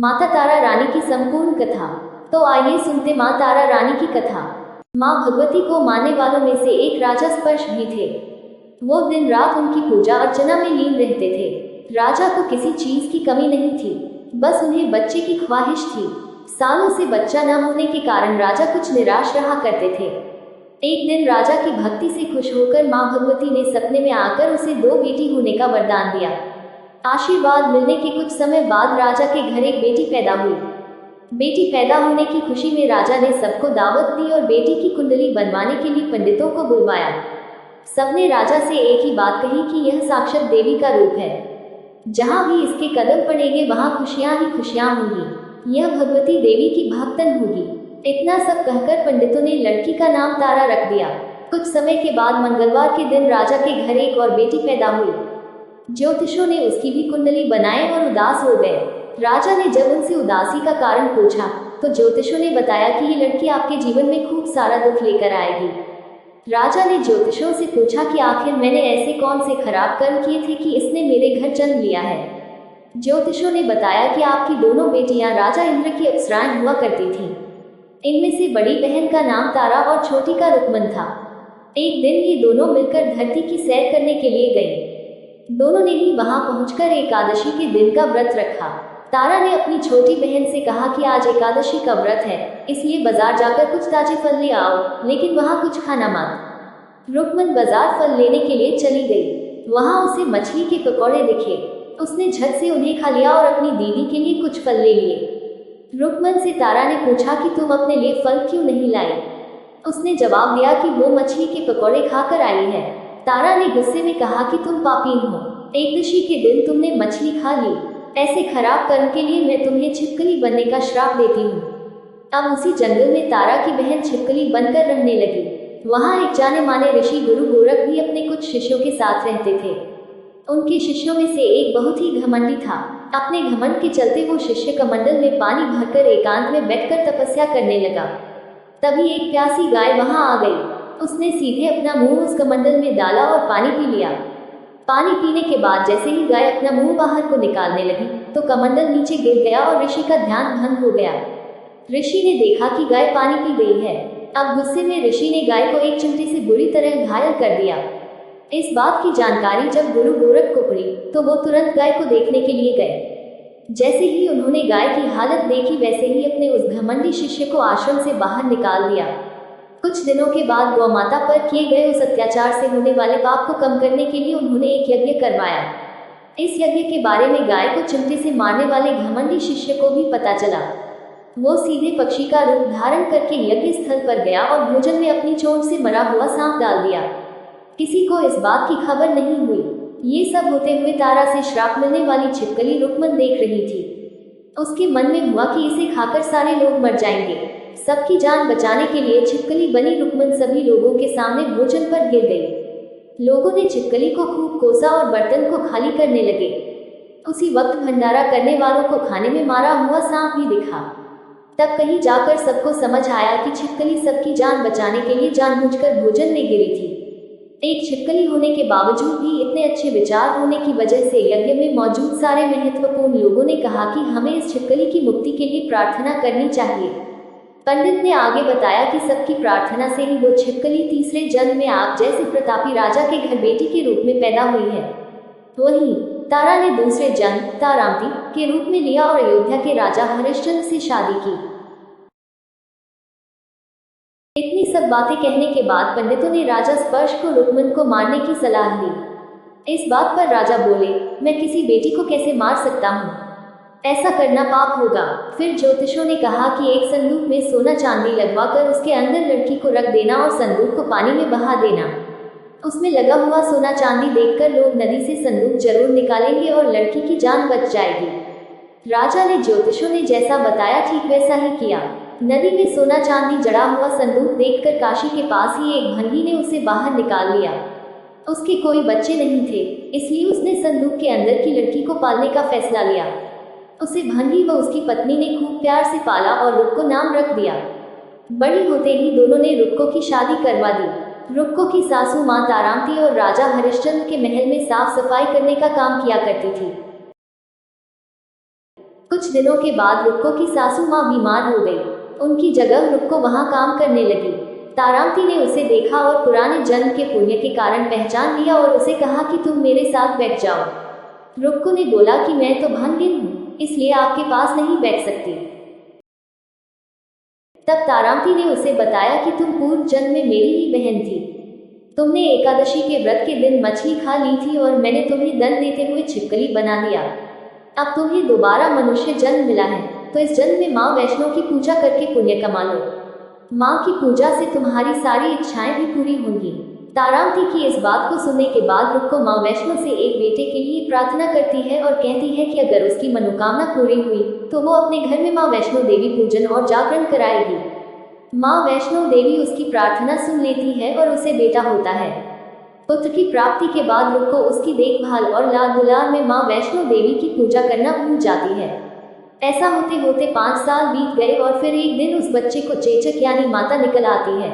माता तारा रानी की संपूर्ण कथा। तो आइए सुनते माँ तारा रानी की कथा। माँ भगवती को मानने वालों में से एक राजा स्पर्श भी थे। वो दिन रात उनकी पूजा अर्चना में लीन रहते थे। राजा को किसी चीज की कमी नहीं थी, बस उन्हें बच्चे की ख्वाहिश थी। सालों से बच्चा न होने के कारण राजा कुछ निराश रहा करते थे। एक दिन राजा की भक्ति से खुश होकर माँ भगवती ने सपने में आकर उसे 2 बेटी होने का वरदान दिया। आशीर्वाद मिलने के कुछ समय बाद राजा के घर एक बेटी पैदा हुई। बेटी पैदा होने की खुशी में राजा ने सबको दावत दी और बेटी की कुंडली बनवाने के लिए पंडितों को बुलवाया। सबने राजा से एक ही बात कही कि यह साक्षात देवी का रूप है। जहाँ भी इसके कदम पड़ेंगे वहाँ खुशियाँ ही खुशियाँ होंगी। यह भगवती देवी की भक्तन होगी। इतना सब कहकर पंडितों ने लड़की का नाम तारा रख दिया। कुछ समय के बाद मंगलवार के दिन राजा के घर एक और बेटी पैदा हुई। ज्योतिषों ने उसकी भी कुंडली बनाए और उदास हो गए। राजा ने जब उनसे उदासी का कारण पूछा तो ज्योतिषों ने बताया कि ये लड़की आपके जीवन में खूब सारा दुख लेकर आएगी। राजा ने ज्योतिषों से पूछा कि आखिर मैंने ऐसे कौन से खराब कर्म किए थे कि इसने मेरे घर जन्म लिया है। ज्योतिषों ने बताया कि आपकी दोनों बेटियां राजा इंद्र की अप्सराएं हुआ करती थीं। इनमें से बड़ी बहन का नाम तारा और छोटी का रुक्मन था। एक दिन ये दोनों मिलकर धरती की सैर करने के लिए गई। दोनों ने ही वहां पहुंचकर एकादशी के दिन का व्रत रखा। तारा ने अपनी छोटी बहन से कहा कि आज एकादशी का व्रत है, इसलिए बाजार जाकर कुछ ताजे फल ले आओ, लेकिन वहां कुछ खाना मत। रुक्मन बाजार फल लेने के लिए चली गई। वहां उसे मछली के पकौड़े दिखे। उसने झट से उन्हें खा लिया और अपनी दीदी के लिए कुछ फल ले लिए। रुक्मन से तारा ने पूछा कि तुम अपने लिए फल क्यों नहीं लाई। उसने जवाब दिया कि वो मछली के पकौड़े खाकर आई है। तारा ने गुस्से में कहा कि तुम पापीन हो, एकदशी के दिन तुमने मछली खा ली। ऐसे खराब कर्म के लिए मैं तुम्हें छिपकली बनने का श्राप देती हूँ। अब उसी जंगल में तारा की बहन छिपकली बनकर रहने लगी। वहाँ एक जाने माने ऋषि गुरु गोरख भी अपने कुछ शिष्यों के साथ रहते थे। उनके शिष्यों में से एक बहुत ही घमंडी था। अपने घमंड के चलते वो शिष्य कमंडल में पानी भरकर एकांत में बैठकर तपस्या करने लगा। तभी एक प्यासी गाय वहां आ गई। उसने सीधे अपना मुंह उस कमंडल में डाला और पानी पी लिया। पानी पीने के बाद जैसे ही गाय अपना मुंह बाहर को निकालने लगी तो कमंडल नीचे गिर गया और ऋषि का ध्यान भंग हो गया। ऋषि ने देखा कि गाय पानी पी गई है। अब गुस्से में ऋषि ने गाय को एक चिमटे से बुरी तरह घायल कर दिया। इस बात की जानकारी जब गुरु गोरख को पड़ी तो वो तुरंत गाय को देखने के लिए गए। जैसे ही उन्होंने गाय की हालत देखी वैसे ही अपने उस घमंडी शिष्य को आश्रम से बाहर निकाल दिया। कुछ दिनों के बाद गौ माता पर किए गए उस अत्याचार से होने वाले पाप को कम करने के लिए उन्होंने एक यज्ञ करवाया। इस यज्ञ के बारे में गाय को चिमटे से मारने वाले घमंडी शिष्य को भी पता चला। वो सीधे पक्षी का रूप धारण करके यज्ञ स्थल पर गया और भोजन में अपनी चोट से मरा हुआ सांप डाल दिया। किसी को इस बात की खबर नहीं हुई। ये सब होते हुए तारा से श्राप मिलने वाली छिपकली रुक्मन देख रही थी। उसके मन में हुआ कि इसे खाकर सारे लोग मर जाएंगे। सबकी जान बचाने के लिए छिपकली बनी रुक्मन सभी लोगों के सामने भोजन पर गिर गई। लोगों ने छिपकली को खूब कोसा और बर्तन को खाली करने लगे। उसी वक्त भंडारा करने वालों को खाने में मारा हुआ सांप भी दिखा। तब कहीं जाकर सबको समझ आया कि छिपकली सबकी जान बचाने के लिए जानबूझकर भोजन में गिरी थी। एक छिपकली होने के बावजूद भी इतने अच्छे विचार होने की वजह से यज्ञ में मौजूद सारे महत्वपूर्ण लोगों ने कहा कि हमें इस छिपकली की मुक्ति के लिए प्रार्थना करनी चाहिए। पंडित ने आगे बताया कि सबकी प्रार्थना से ही वो छिपकली तीसरे जन्म में आप जैसे प्रतापी राजा के घर बेटी के रूप में पैदा हुई है। वहीं तारा ने दूसरे जन्म तारामती के रूप में लिया और अयोध्या के राजा हरिश्चंद्र से शादी की। इतनी सब बातें कहने के बाद पंडितों ने राजा स्पर्श को रुक्मन को मारने की सलाह दी। इस बात पर राजा बोले, मैं किसी बेटी को कैसे मार सकता हूँ, ऐसा करना पाप होगा। फिर ज्योतिषों ने कहा कि एक संदूक में सोना चांदी लगवाकर उसके अंदर लड़की को रख देना और संदूक को पानी में बहा देना। उसमें लगा हुआ सोना चांदी देखकर लोग नदी से संदूक जरूर निकालेंगे और लड़की की जान बच जाएगी। राजा ने ज्योतिषों ने जैसा बताया ठीक वैसा ही किया। नदी में सोना चांदी जड़ा हुआ संदूक देखकर काशी के पास ही एक भंगी ने उसे बाहर निकाल लिया। उसके कोई बच्चे नहीं थे, इसलिए उसने संदूक के अंदर की लड़की को पालने का फैसला लिया। उसे भंगी व उसकी पत्नी ने खूब प्यार से पाला और रुक्को नाम रख दिया। बड़ी होते ही दोनों ने रुक्को की शादी करवा दी। रुक्को की सासू माँ तारामती और राजा हरिश्चंद्र के महल में साफ सफाई करने का काम किया करती थी। कुछ दिनों के बाद रुक्को की सासू माँ बीमार हो गई। उनकी जगह रुक्को वहाँ काम करने लगी। तारामती ने उसे देखा और पुराने जन्म के पुण्य के कारण पहचान लिया और उसे कहा कि तुम मेरे साथ बैठ जाओ। रुक्को ने बोला कि मैं तो भंगिन हूँ, इसलिए आपके पास नहीं बैठ सकती। तब तारामती ने उसे बताया कि तुम पूर्व जन्म में मेरी ही बहन थी। तुमने एकादशी के व्रत के दिन मछली खा ली थी और मैंने तुम्हें दंड देते हुए छिपकली बना दिया। अब तुम्हें दोबारा मनुष्य जन्म मिला है, तो इस जन्म में माँ वैष्णो की पूजा करके पुण्य कमा लो। माँ की पूजा से तुम्हारी सारी इच्छाएं भी पूरी होंगी। तारामती की इस बात को सुनने के बाद रुक्को माँ वैष्णो से एक बेटे के लिए प्रार्थना करती है और कहती है कि अगर उसकी मनोकामना पूरी हुई तो वो अपने घर में माँ वैष्णो देवी पूजन और जागरण कराएगी। माँ वैष्णो देवी उसकी प्रार्थना सुन लेती है और उसे बेटा होता है। पुत्र की प्राप्ति के बाद रुक्को उसकी देखभाल और लाड दुलार में माँ वैष्णो देवी की पूजा करना भूल जाती है। ऐसा होते होते 5 साल बीत गए और फिर एक दिन उस बच्चे को चेचक यानी माता निकल आती है।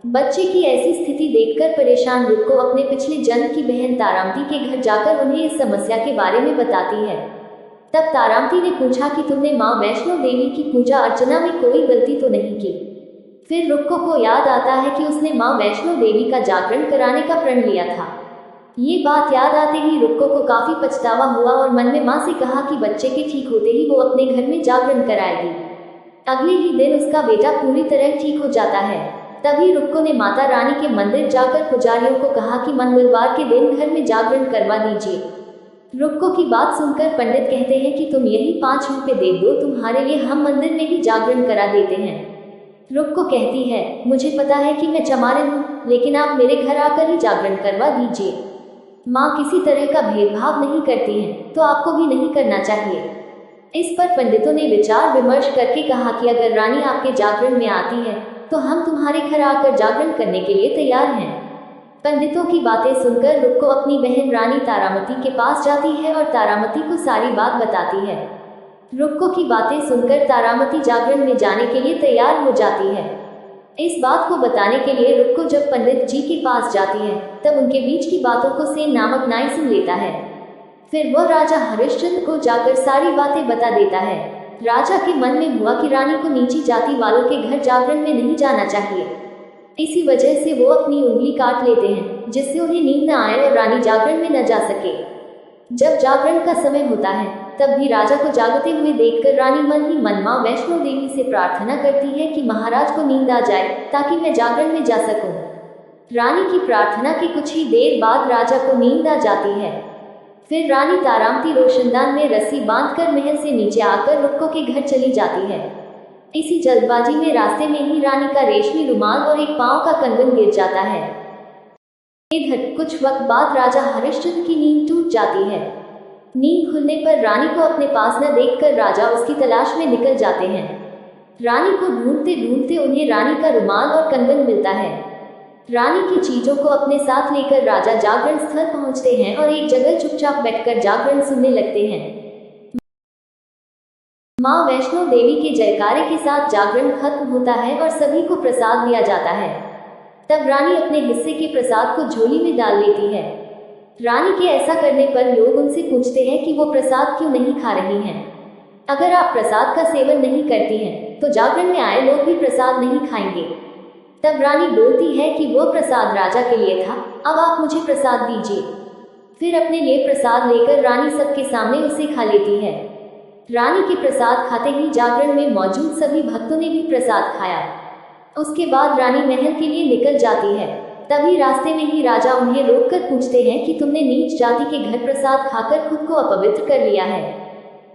बच्चे की ऐसी स्थिति देखकर परेशान रुक्को अपने पिछले जन्म की बहन तारामती के घर जाकर उन्हें इस समस्या के बारे में बताती है। तब तारामती ने पूछा कि तुमने माँ वैष्णो देवी की पूजा अर्चना में कोई गलती तो नहीं की। फिर रुक्को को याद आता है कि उसने माँ वैष्णो देवी का जागरण कराने का प्रण लिया था। ये बात याद आते ही रुक्को को काफी पछतावा हुआ और मन में माँ से कहा कि बच्चे के ठीक होते ही वो अपने घर में जागरण कराएगी। अगले ही दिन उसका बेटा पूरी तरह ठीक हो जाता है। तभी रुक्को ने माता रानी के मंदिर जाकर पुजारियों को कहा कि मंगलवार के दिन घर में जागरण करवा दीजिए। रुक्को की बात सुनकर पंडित कहते हैं कि तुम यही 5 रुपए दे दो, तुम्हारे लिए हम मंदिर में ही जागरण करा देते हैं। रुक्को कहती है, मुझे पता है कि मैं चमारिन हूँ, लेकिन आप मेरे घर आकर ही जागरण करवा दीजिए। माँ किसी तरह का भेदभाव नहीं करती हैं, तो आपको भी नहीं करना चाहिए। इस पर पंडितों ने विचार विमर्श करके कहा कि अगर रानी आपके जागरण में आती है तो हम तुम्हारे घर आकर जागरण करने के लिए तैयार हैं। पंडितों की बातें सुनकर रुक्को अपनी बहन रानी तारामती के पास जाती है और तारामती को सारी बात बताती है। रुक्को की बातें सुनकर तारामती जागरण में जाने के लिए तैयार हो जाती है। इस बात को बताने के लिए रुक्को जब पंडित जी के पास जाती है तब उनके बीच की बातों को सेन नामक नाई सुन लेता है। फिर वह राजा हरिश्चंद्र को जाकर सारी बातें बता देता है। राजा के मन में हुआ कि रानी को नीची जाति वालों के घर जागरण में नहीं जाना चाहिए। इसी वजह से वो अपनी उंगली काट लेते हैं, जिससे उन्हें नींद न आए और रानी जागरण में न जा सके। जब जागरण का समय होता है तब भी राजा को जागते हुए देखकर रानी मन ही मन माँ वैष्णो देवी से प्रार्थना करती है कि महाराज को नींद आ जाए ताकि मैं जागरण में जा सकूं। रानी की प्रार्थना के कुछ ही देर बाद राजा को नींद आ जाती है। फिर रानी तारामती रोशनदान में रस्सी बांधकर महल से नीचे आकर रुक्को के घर चली जाती है। इसी जल्दबाजी में रास्ते में ही रानी का रेशमी रुमाल और एक पांव का कंगन गिर जाता है। इधर कुछ वक्त बाद राजा हरिश्चंद्र की नींद टूट जाती है। नींद खुलने पर रानी को अपने पास न देखकर राजा उसकी तलाश में निकल जाते हैं। रानी को ढूंढते ढूंढते उन्हें रानी का रुमाल और कंगन मिलता है। रानी की चीजों को अपने साथ लेकर राजा जागरण स्थल पहुंचते हैं और एक जगह चुपचाप बैठकर जागरण सुनने लगते हैं। माँ वैष्णो देवी के जयकारे के साथ जागरण खत्म होता है और सभी को प्रसाद दिया जाता है। तब रानी अपने हिस्से के प्रसाद को झोली में डाल लेती है। रानी के ऐसा करने पर लोग उनसे पूछते हैं कि वो प्रसाद क्यों नहीं खा रही हैं। अगर आप प्रसाद का सेवन नहीं करती हैं तो जागरण में आए लोग भी प्रसाद नहीं खाएंगे। तब रानी बोलती है कि वो प्रसाद राजा के लिए था, अब आप मुझे प्रसाद दीजिए। फिर अपने लिए प्रसाद लेकर रानी सबके सामने उसे खा लेती है। रानी के प्रसाद खाते ही जागरण में मौजूद सभी भक्तों ने भी प्रसाद खाया। उसके बाद रानी महल के लिए निकल जाती है। तभी रास्ते में ही राजा उन्हें रोककर पूछते हैं कि तुमने नीच जाति के घर प्रसाद खाकर खुद को अपवित्र कर लिया है।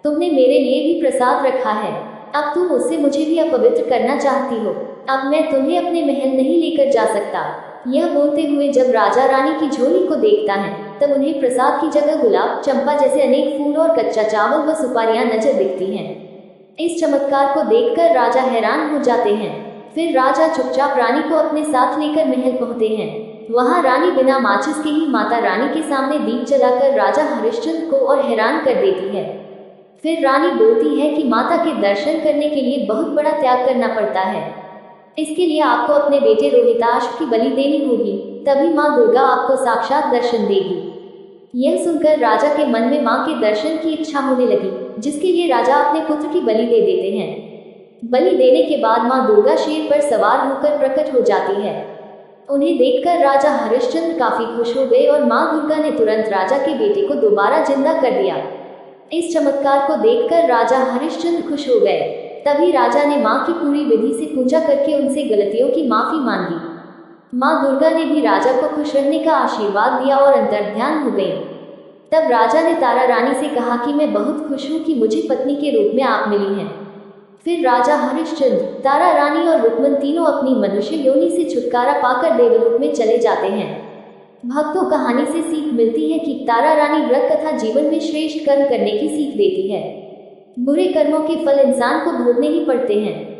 तुमने मेरे लिए भी प्रसाद रखा है, अब तुम उससे मुझे भी अपवित्र करना चाहती हो। अब मैं तुम्हें अपने महल नहीं लेकर जा सकता। यह बोलते हुए जब राजा रानी की झोली को देखता है तब उन्हें प्रसाद की जगह गुलाब, चंपा जैसे अनेक फूल और कच्चा चावल व सुपारियां नजर दिखती हैं। इस चमत्कार को देखकर राजा हैरान हो जाते हैं। फिर राजा चुपचाप रानी को अपने साथ लेकर महल पहुंचते हैं। वहां रानी बिना माचिस के ही माता रानी के सामने दीप जलाकर राजा हरिश्चंद्र को और हैरान कर देती है। फिर रानी बोलती है कि माता के दर्शन करने के लिए बहुत बड़ा त्याग करना पड़ता है। इसके लिए आपको अपने बेटे रोहिताश्व की बलि देनी होगी, तभी माँ दुर्गा आपको साक्षात दर्शन देगी। यह सुनकर राजा के मन में मां के दर्शन की इच्छा होने लगी, जिसके लिए राजा अपने पुत्र की बलि दे देते हैं। बलि देने के बाद मां दुर्गा शेर पर सवार होकर प्रकट हो जाती है। उन्हें देखकर राजा हरिश्चंद्र काफी खुश हो गए और मां दुर्गा ने तुरंत राजा के बेटे को दोबारा जिंदा कर दिया। इस चमत्कार को देखकर राजा हरिश्चंद्र खुश हो गए। तभी राजा ने मां की पूरी विधि से पूजा करके उनसे गलतियों की माफी मांगी। मां दुर्गा ने भी राजा को खुश रहने का आशीर्वाद दिया और अंतर्ध्यान हो गई। तब राजा ने तारा रानी से कहा कि मैं बहुत खुश हूँ कि मुझे पत्नी के रूप में आप मिली हैं। फिर राजा हरिश्चंद्र, तारा रानी और रुक्मन तीनों अपनी मनुष्य योनि से छुटकारा पाकर देवलोक में चले जाते हैं। भक्तों, कहानी से सीख मिलती है कि तारा रानी व्रत तथा जीवन में श्रेष्ठ कर्म करने की सीख देती है। बुरे कर्मों के फल इंसान को भोगने ही पड़ते हैं।